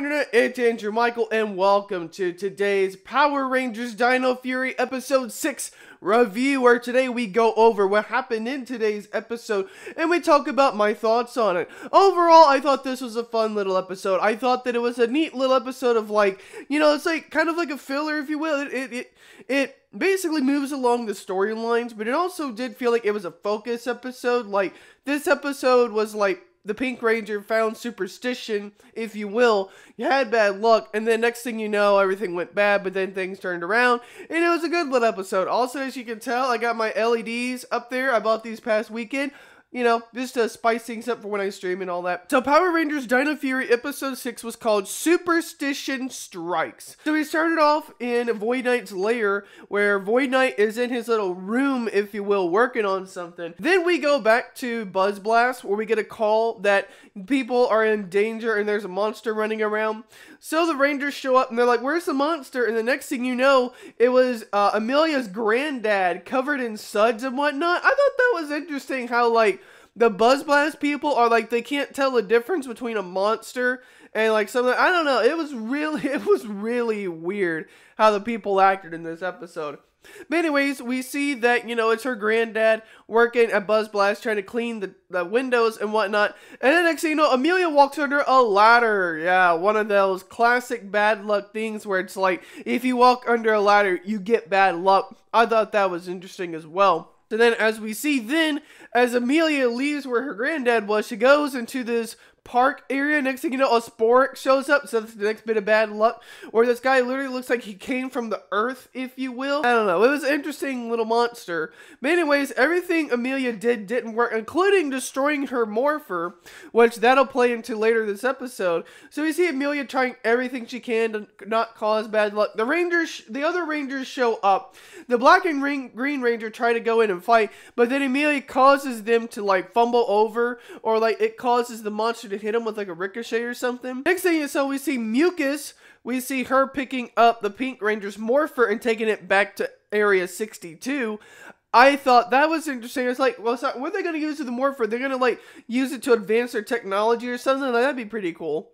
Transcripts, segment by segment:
Internet, it's Andrew Michael, and welcome to today's Power Rangers Dino Fury Episode 6 review, where today we go over what happened in today's episode, and we talk about my thoughts on it. Overall, I thought this was a fun little episode. I thought that it was a neat little episode of it's like kind of like a filler, if you will. It basically moves along the storylines, but it also did feel like it was a focus episode. Like, this episode was like, the Pink Ranger found Superstition, if you will. You had bad luck, and then next thing you know, everything went bad, but then things turned around, and it was a good little episode. Also, as you can tell, I got my LEDs up there. I bought these past weekend. You know, just to spice things up for when I stream and all that. So Power Rangers Dino Fury Episode 6 was called Superstition Strikes. So we started off in Void Knight's lair, where Void Knight is in his little room, if you will, working on something. Then we go back to Buzz Blast, where we get a call that people are in danger and there's a monster running around. So the Rangers show up and they're like, where's the monster? And the next thing you know, it was Emilia's granddad covered in suds and whatnot. I thought that was interesting how, like, the Buzz Blast people are like, they can't tell the difference between a monster and like something. I don't know. It was really weird how the people acted in this episode. But anyways, we see that, you know, it's her granddad working at Buzz Blast trying to clean the windows and whatnot. And then next thing you know, Emilia walks under a ladder. Yeah, one of those classic bad luck things where it's like, if you walk under a ladder, you get bad luck. I thought that was interesting as well. So then as we see as Emilia leaves where her granddad was, she goes into this park area. Next thing you know, a spork shows up, so that's the next bit of bad luck, or this guy literally looks like he came from the earth, if you will. I don't know, it was an interesting little monster. But anyways, everything Emilia didn't work, including destroying her morpher, which that'll play into later this episode. So we see Emilia trying everything she can to not cause bad luck. The other Rangers show up. The Black and Green Ranger try to go in and fight, but then Emilia causes them to like fumble over, or like it causes the monster to hit him with like a ricochet or something. Next thing is, so we see Mucus. We see her picking up the Pink Ranger's morpher and taking it back to Area 62. I thought that was interesting. It's like, well, what are they going to use with the morpher? They're going to like use it to advance their technology or something? Like, that'd be pretty cool.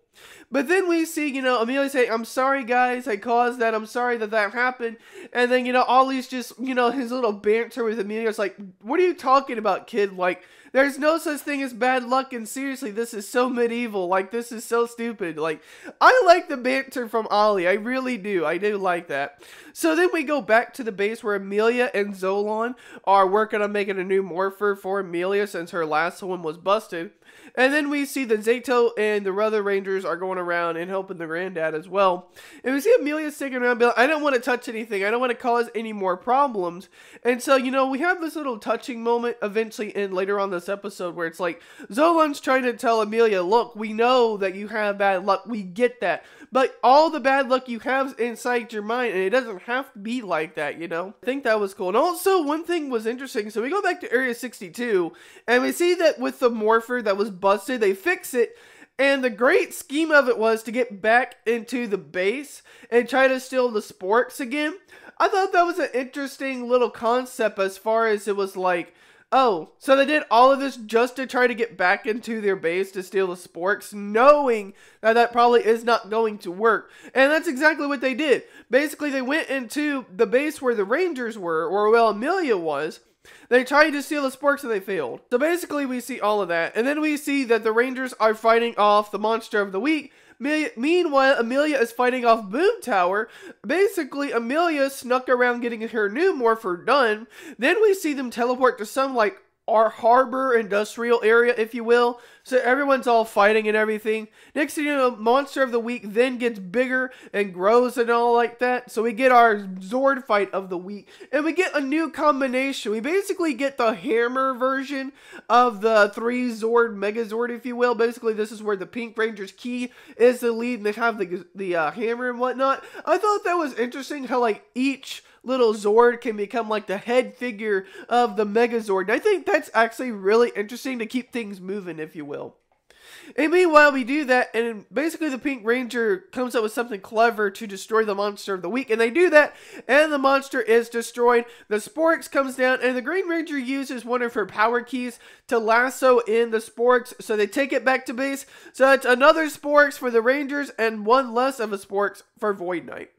But then we see, you know, Emilia say, I'm sorry guys, I caused that, I'm sorry that happened. And then, you know, Ollie's just, you know, his little banter with Emilia is like, what are you talking about, kid? Like, there's no such thing as bad luck, and seriously, this is so medieval. Like, this is so stupid. Like, I like the banter from Ollie. I really do. I do like that. So then we go back to the base where Emilia and Solon are working on making a new morpher for Emilia since her last one was busted. And then we see that Zato and the other Rangers are going around and helping the granddad as well. And we see Emilia sticking around, being like, I don't want to touch anything. I don't want to cause any more problems. And so, you know, we have this little touching moment eventually later on this episode where it's like, Solon's trying to tell Emilia, look, we know that you have bad luck. We get that. But all the bad luck you have is inside your mind, and it doesn't have to be like that, you know? I think that was cool. And also, one thing was interesting. So we go back to Area 62, and we see that with the morpher that was busted, they fix it. And the great scheme of it was to get back into the base and try to steal the sporks again. I thought that was an interesting little concept as far as it was like, oh, so they did all of this just to try to get back into their base to steal the sporks, knowing that that probably is not going to work. And that's exactly what they did. Basically, they went into the base where the Rangers were, or well, Emilia was. They tried to steal the sporks and they failed. So basically, we see all of that. And then we see that the Rangers are fighting off the monster of the week. Meanwhile, Emilia is fighting off Boom Tower. Basically, Emilia snuck around getting her new morpher done. Then we see them teleport to some, like, our harbor industrial area, if you will. So everyone's all fighting and everything. Next thing you know, Monster of the Week then gets bigger and grows and all like that. So we get our Zord fight of the week. And we get a new combination. We basically get the hammer version of the 3 Zord megazord, if you will. Basically, this is where the Pink Ranger's key is the lead, and they have the hammer and whatnot. I thought that was interesting how, like, each little Zord can become like the head figure of the megazord. And I think that's actually really interesting to keep things moving, if you will. And meanwhile, we do that, and basically the Pink Ranger comes up with something clever to destroy the monster of the week, and they do that, and the monster is destroyed. The Sporks comes down, and the Green Ranger uses one of her power keys to lasso in the Sporks, so they take it back to base. So it's another Sporks for the Rangers, and one less of a Sporks for Void Knight.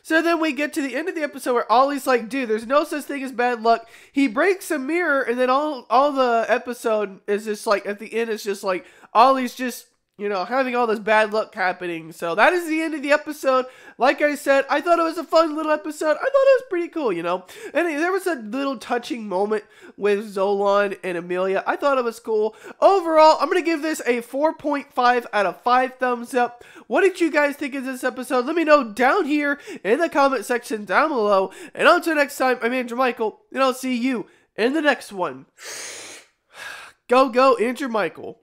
So then we get to the end of the episode where Ollie's like, dude, there's no such thing as bad luck. He breaks a mirror, and then all the episode is just like, at the end, it's just like, Ollie's just, you know, having all this bad luck happening. So that is the end of the episode. Like I said, I thought it was a fun little episode. I thought it was pretty cool, you know. And there was a little touching moment with Solon and Emilia. I thought it was cool. Overall, I'm going to give this a 4.5 out of 5 thumbs up. What did you guys think of this episode? Let me know down here in the comment section down below. And until next time, I'm Andrew Michael, and I'll see you in the next one. Go, Andrew Michael.